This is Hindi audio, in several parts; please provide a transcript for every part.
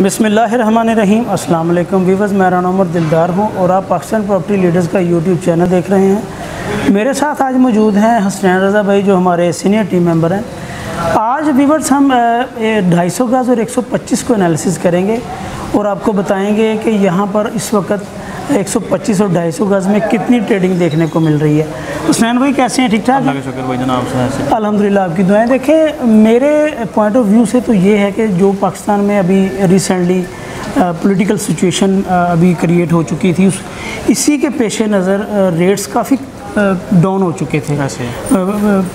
बिस्मिल्लाहिर्रहमानिर्रहीम। अस्सलाम वालेकुम व्यूअर्स, मेरा नाम उमर दिलदार हूँ और आप पाकिस्तान प्रॉपर्टी लीडर्स का यूट्यूब चैनल देख रहे हैं। मेरे साथ आज मौजूद हैं हसनैन रज़ा भाई, जो हमारे सीनियर टीम मेंबर हैं। आज व्यूअर्स हम 250 गज और 125 को एनालिसिस करेंगे और आपको बताएंगे कि यहाँ पर इस वक्त 125 और 250 गज में कितनी ट्रेडिंग देखने को मिल रही है। हसनैन भाई कैसे हैं? ठीक ठाक? अल्लाह का शुक्र भाई जनाब से। अल्हम्दुलिल्लाह, आपकी दुआएं। देखें, मेरे पॉइंट ऑफ व्यू से तो ये है कि जो पाकिस्तान में अभी रिसेंटली पॉलिटिकल सिचुएशन अभी क्रिएट हो चुकी थी, इसी के पेश नज़र रेट्स काफ़ी डाउन हो चुके थे।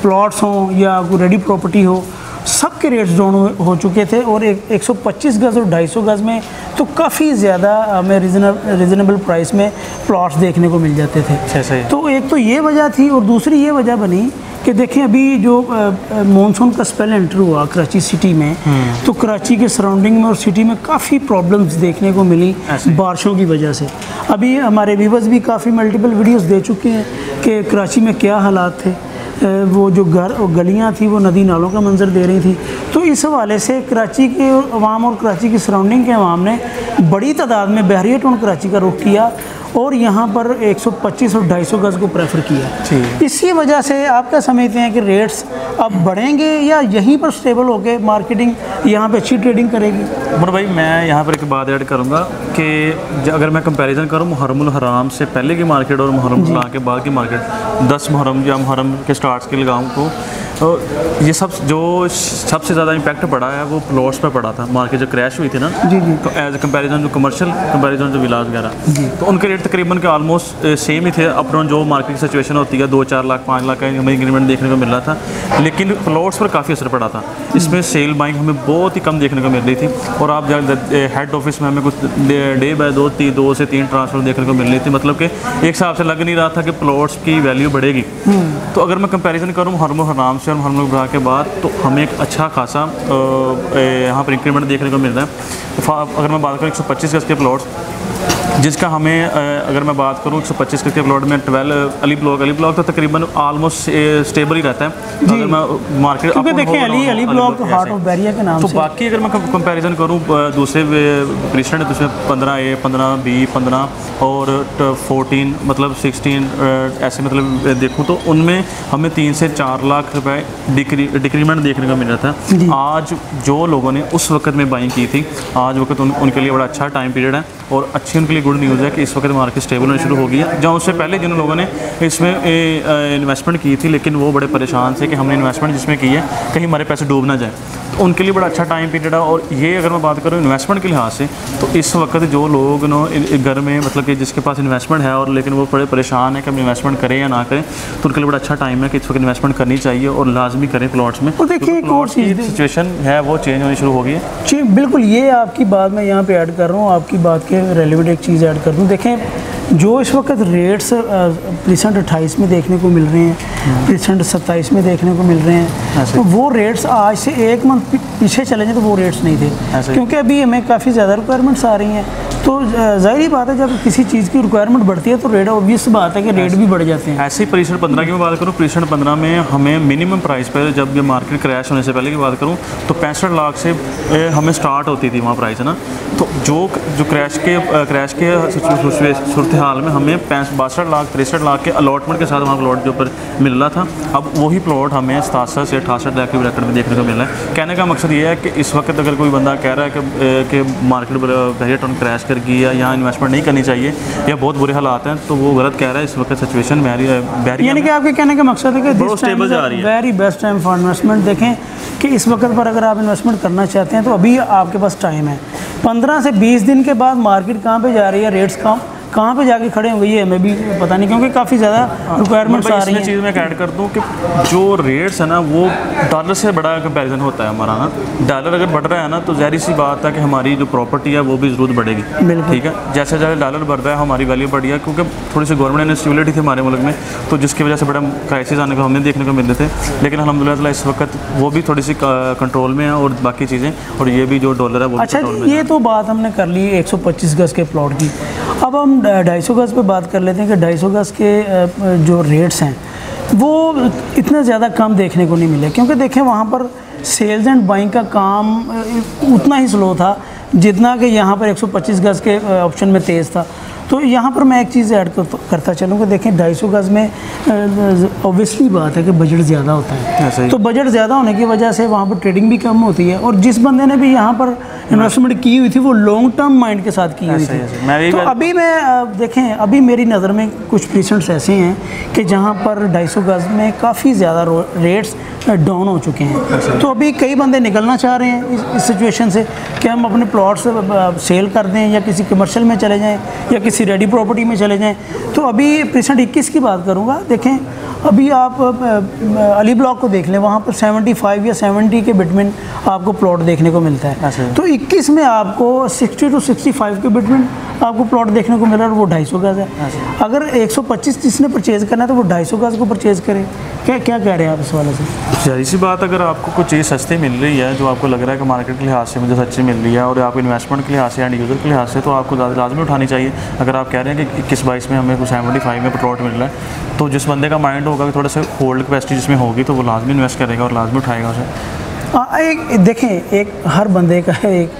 प्लॉट्स हों या कोई रेडी प्रॉपर्टी हो, सब के रेट्स डाउन हो चुके थे और 125 गज और 250 गज में तो काफ़ी ज़्यादा हमें रीज़नेबल प्राइस में प्लॉट्स देखने को मिल जाते थे। तो एक तो ये वजह थी और दूसरी ये वजह बनी कि देखें अभी जो मानसून का स्पेल एंटर हुआ कराची सिटी में, तो कराची के सराउंडिंग में और सिटी में काफ़ी प्रॉब्लम्स देखने को मिली बारिशों की वजह से। अभी हमारे व्यूअर्स भी काफ़ी मल्टीपल वीडियोस दे चुके हैं कि कराची में क्या हालात थे। वो जो घर और गलियाँ थी वो नदी नालों का मंजर दे रही थी। तो इस हवाले से कराची के अवाम और कराची की सराउंडिंग के अवाम ने बड़ी तादाद में बहरिया टाउन कराची का रुख किया और यहाँ पर 125 और 250 गज को प्रेफर किया। इसी वजह से आप क्या समझते हैं कि रेट्स अब बढ़ेंगे या यहीं पर स्टेबल होकर मार्केटिंग यहाँ पे अच्छी ट्रेडिंग करेगी? उमर भाई, मैं यहाँ पर एक बात ऐड करूँगा कि अगर मैं कंपैरिजन करूँ मुहर्रमुल हराम से पहले की मार्केट और मुहर्रम के बाद की मार्केट, 10 मुहर्रम या मुहर्रम के स्टार्ट के लगाऊँ तो ये सब जो सबसे ज़्यादा इम्पैक्ट पड़ा है वो प्लॉट्स पर पड़ा था। मार्केट जो क्रैश हुई थी ना, तो एज ए कंपैरिजन जो कमर्शियल कंपैरिजन जो विलास वगैरह, तो उनके रेट तकरीबन के ऑलमोस्ट सेम ही थे। अपना जो मार्केट की सिचुएशन होती है 2-4 लाख 5 लाख का हमें इंक्रीमेंट देखने को मिल रहा था, लेकिन प्लॉट्स पर काफ़ी असर पड़ा था। इसमें सेल बाइंग हमें बहुत ही कम देखने को मिल रही थी और आप हेड ऑफिस में हमें कुछ डे बाय 2 से 3 ट्रांसफ़र देखने को मिल रही थी। मतलब कि एक हिसाब से लग नहीं रहा था कि प्लॉट्स की वैल्यू बढ़ेगी। तो अगर मैं कंपैरिजन करूँ मुहर्रम हराम से और मुहर्रम बरा के बाद, तो हमें एक अच्छा खासा यहाँ पर इंक्रीमेंट देखने को मिल रहा है। अगर मैं बात करूँ 125 गज के प्लॉट्स, जिसका हमें अगर मैं बात करूँ 125 गज के प्लॉट में 12 अली ब्लॉक तो तकरीबन ऑलमोस्ट स्टेबल ही रहता है। अगर मैं मार्केट क्योंकि देखें अली ब्लॉक हार्ट ऑफ बहरिया के नाम तो से। बाकी अगर मैं कंपैरिजन करूँ दूसरे प्रीसेंट है, उसमें 15A 15B 15 और 14 मतलब 16 ऐसे मतलब देखूँ तो उनमें हमें 3 से 4 लाख रुपए डिक्रीमेंट देखने को मिल रहा था। आज जो लोगों ने उस वक्त में बाइंग की थी, आज वक्त उनके लिए बड़ा अच्छा टाइम पीरियड है और अच्छी उनके लिए गुड न्यूज़ है कि इस वक्त मार्केट स्टेबल होनी शुरू हो गई है। जहाँ उससे पहले जिन लोगों ने इसमें इन्वेस्टमेंट की थी, लेकिन वो बड़े परेशान थे कि हमने इन्वेस्टमेंट जिसमें की है कहीं हमारे पैसे डूब ना जाए, तो उनके लिए बड़ा अच्छा टाइम पीरियड है। और ये अगर मैं बात करूँ इन्वेस्टमेंट के लिहाज से, तो इस वक्त जो लोग घर में मतलब कि जिसके पास इन्वेस्टमेंट है और लेकिन वो बड़े परेशान है कि हम इन्वेस्टमेंट करें या ना करें, तो उनके लिए बड़ा अच्छा टाइम है कि इस वक्त इन्वेस्टमेंट करनी चाहिए और लाजमी करें प्लॉट्स में। तो देखिए प्लॉट्स की सिचुएशन है वो चेंज होनी शुरू हो गई है। जी बिल्कुल, ये आपकी बात मैं यहाँ पे ऐड कर रहा हूँ, आपकी बात के रेलिवेंट एक चीज़ ऐड कर दूँ। देखें, जो इस वक्त रेट्स प्रीसेंट 28 में देखने को मिल रहे हैं, प्रीसेंट 27 में देखने को मिल रहे हैं, तो वो रेट्स आज से 1 मंथ पीछे चले जाए तो वो रेट्स नहीं थे, क्योंकि अभी हमें काफ़ी ज़्यादा रिक्वायरमेंट्स आ रही हैं। तो ज़ाहिर बात है, जब किसी चीज़ की रिक्वायरमेंट बढ़ती है तो रेट ऑब्वियस बात है कि रेट भी बढ़ जाते हैं। ऐसे ही प्रीसेंट 15 की मैं बात करूँ, प्रीसेंट 15 में हमें मिनिमम प्राइस पर, जब ये मार्केट क्रैश होने से पहले की बात करूँ, तो 65 लाख से हमें स्टार्ट होती थी वहाँ प्राइस, है ना। तो जो क्रैश के सूरत हाल में हमें 62 लाख 63 लाख के अलॉटमेंट के साथ वहाँ प्लॉट के ऊपर मिल रहा था। अब वही प्लॉट हमें 67 से 68 लाख के ब्रैकेट में देखने को मिल रहा है। कहने का मकसद ये है कि इस वक्त अगर कोई बंदा कह रहा है कि मार्केट बहरिया टाउन क्रैश कर गई है, यहाँ इन्वेस्टमेंट नहीं करनी चाहिए या बहुत बुरे हालात हैं, तो वो गलत कह रहा है। इस वक्त सिचुएशन बहरिया यानी कि आपके कहने का मकसद है कि बहुत स्टेबल जा रही है, very best time for investment. देखें कि इस वक्त पर अगर आप इन्वेस्टमेंट करना चाहते हैं तो अभी आपके पास टाइम है। 15 से 20 दिन के बाद मार्केट कहाँ पे जा रही है, रेट्स कहाँ पे जाके खड़े होंगे ये हमें भी पता नहीं, क्योंकि काफ़ी ज़्यादा रिक्वायरमेंट्स आ रही हैं। चीज़ मैं ऐड कर दूँ कि जो रेट्स है ना वो डॉलर से बड़ा कंपैरिजन होता है हमारा ना। डॉलर अगर बढ़ रहा है ना, तो ज़ाहिर सी बात है कि हमारी जो प्रॉपर्टी है वो भी ज़रूर बढ़ेगी, ठीक है। जैसे जैसे डॉलर बढ़ रहा है हमारी वैल्यू बढ़ी है, क्योंकि थोड़ी सी गवर्नमेंट ने स्टेबिलिटी थी हमारे मुल्क में, तो जिसकी वजह से बड़ा क्राइसिस आने को हमें देखने को मिल रहे थे। लेकिन अल्हम्दुलिल्लाह इस वक्त वो भी थोड़ी सी कंट्रोल में है और बाकी चीज़ें, और ये भी जो डॉलर है वो अच्छा, ये तो बात हमने कर ली 125 गज के प्लॉट की। अब हम 250 गज पे बात कर लेते हैं कि 250 गज के जो रेट्स हैं वो इतना ज़्यादा कम देखने को नहीं मिले, क्योंकि देखें वहाँ पर सेल्स एंड बाइंग का काम उतना ही स्लो था जितना कि यहाँ पर 125 गज़ के ऑप्शन में तेज़ था। तो यहाँ पर मैं एक चीज़ ऐड करता चलूँ कि देखें 250 गज़ में ऑब्वियसली बात है कि बजट ज़्यादा होता है, तो बजट ज़्यादा होने की वजह से वहाँ पर ट्रेडिंग भी कम होती है, और जिस बंदे ने भी यहाँ पर इन्वेस्टमेंट की हुई थी वो लॉन्ग टर्म माइंड के साथ की हुई थी। तो अभी मैं देखें, अभी मेरी नज़र में कुछ परसेंट्स ऐसे हैं कि जहाँ पर 250 गज़ में काफ़ी ज़्यादा रेट्स डाउन हो चुके हैं। तो अभी कई बंदे निकलना चाह रहे हैं इस सिचुएशन से कि हम अपने प्लॉट्स सेल कर दें या किसी कमर्शियल में चले जाएं या किसी रेडी प्रॉपर्टी में चले जाएं। तो अभी परसेंट 21 की बात करूंगा। देखें अभी आप अली ब्लॉक को देख लें, वहाँ पर 75 या 70 के बिटवीन आपको प्लॉट देखने को मिलता है। तो 21 में आपको 60 to 65 के बिटवीन आपको प्लॉट देखने को मिल रहा है, और वो 250 गज़ है। अगर 125 जिसने परचेज़ करना है तो वो 250 गज़ को परचेज़ करे। क्या कह रहे हैं आप इस वाले से? जाहिर सी बात, अगर आपको कोई चीज़ सस्ती मिल रही है जो आपको लग रहा है कि मार्केट के लिहाज से मुझे सच्ची मिल रही है और आपको इन्वेस्टमेंट के लिहाज से एंड यूज़र के लिहाज से, तो आपको लाजमी उठानी चाहिए। अगर आप कह रहे हैं कि 21-22 में हमें 75 में प्लॉट मिल रहा है, तो जिस बंदे का माइंड होगा कि थोड़ा सा होल्ड कैपेसिटी जिसमें होगी तो वो लाजमी इन्वेस्ट करेगा और लाजमी उठाएगा उसे। एक देखें, एक हर बंदे का एक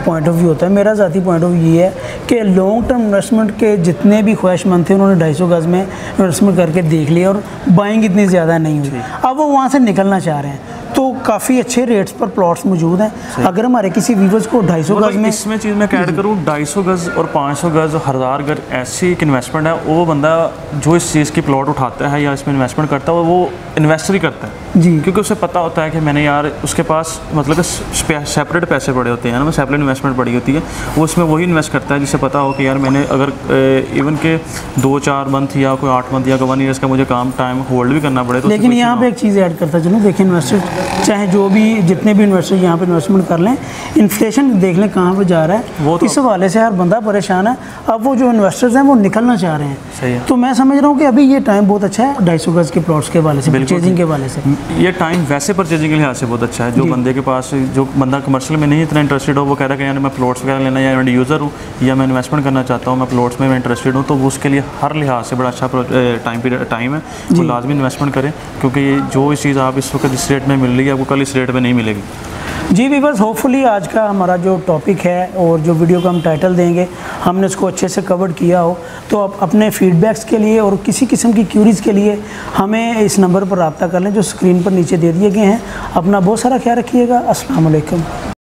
पॉइंट ऑफ व्यू होता है। मेरा ज़ाती पॉइंट ऑफ व्यू ये है कि लॉन्ग टर्म इन्वेस्टमेंट के जितने भी ख्वाहिशमंद थे उन्होंने 250 गज़ में इन्वेस्टमेंट करके देख लिया और बाइंग इतनी ज़्यादा नहीं हुई। अब वो वहाँ से निकलना चाह रहे हैं, तो काफ़ी अच्छे रेट्स पर प्लॉट्स मौजूद हैं। अगर हमारे किसी व्यूवर्स को 250 गज़ में, इसमें चीज़ मैं ऐड करूँ, 250 गज़ और 500 गज़ 1000 गज़ ऐसी एक इन्वेस्टमेंट है, वो बंदा जो इस चीज़ की प्लॉट उठाता है या इसमें इन्वेस्टमेंट करता है वो इन्वेस्टर ही करता है जी, क्योंकि उसे पता होता है कि मैंने यार उसके पास मतलब सेपरेट पैसे पड़े होते हैं ना, सेपरेट इन्वेस्टमेंट पड़ी होती है, वो उसमें वही इन्वेस्ट करता है जिसे पता हो कि यार मैंने अगर इवन के 2-4 मंथ या कोई 8 मंथ या 1 ईयर्स का मुझे काम टाइम होल्ड भी करना पड़े। तो लेकिन यहाँ पे एक चीज़ ऐड करता चलूँ, देखिए इन्वेस्टर चाहे जो भी जितने भी इन्वेस्टर यहाँ पे इन्वेस्टमेंट कर लें, इन्फ्लेशन देख लें कहाँ पे जा रहा है, वो तो इस हवाले से हर बंदा परेशान है। अब वो जो इन्वेस्टर्स हैं वो निकलना चाह रहे हैं। सही है। तो मैं समझ रहा हूँ कि अभी ये टाइम बहुत अच्छा है 250 गज़ के प्लॉट्स के हवाले से, परचेजिंग के हवाले से। ये टाइम वैसे परचेजिंग के लिहाज से बहुत अच्छा है। जो बंदे के पास, जो बंदा कमर्शियल में नहीं इतना इंटरेस्टेड हो, वो कह रहा है कि यार मैं प्लॉट्स वगैरह लेना, या मैं यूज़र हूँ या मैं इन्वेस्टमेंट करना चाहता हूँ, मैं प्लॉट्स में इंटरेस्टेड हूँ, तो वो उसके लिए हर लिहाज से बड़ा अच्छा टाइम है। वो लाजमी इन्वेस्टमेंट करें, क्योंकि जो इस चीज़ आप इस वक्त जिस रेट में मिल रही है आपको कल इस रेट में नहीं मिलेगी। जी व्यूअर्स, होपफुली आज का हमारा जो टॉपिक है और जो वीडियो का हम टाइटल देंगे हमने उसको अच्छे से कवर किया हो। तो आप अपने फीडबैक्स के लिए और किसी किस्म की क्यूरीज़ के लिए हमें इस नंबर पर रब्ता कर लें जो स्क्रीन पर नीचे दे दिए गए हैं। अपना बहुत सारा ख्याल रखिएगा। अस्सलाम वालेकुम।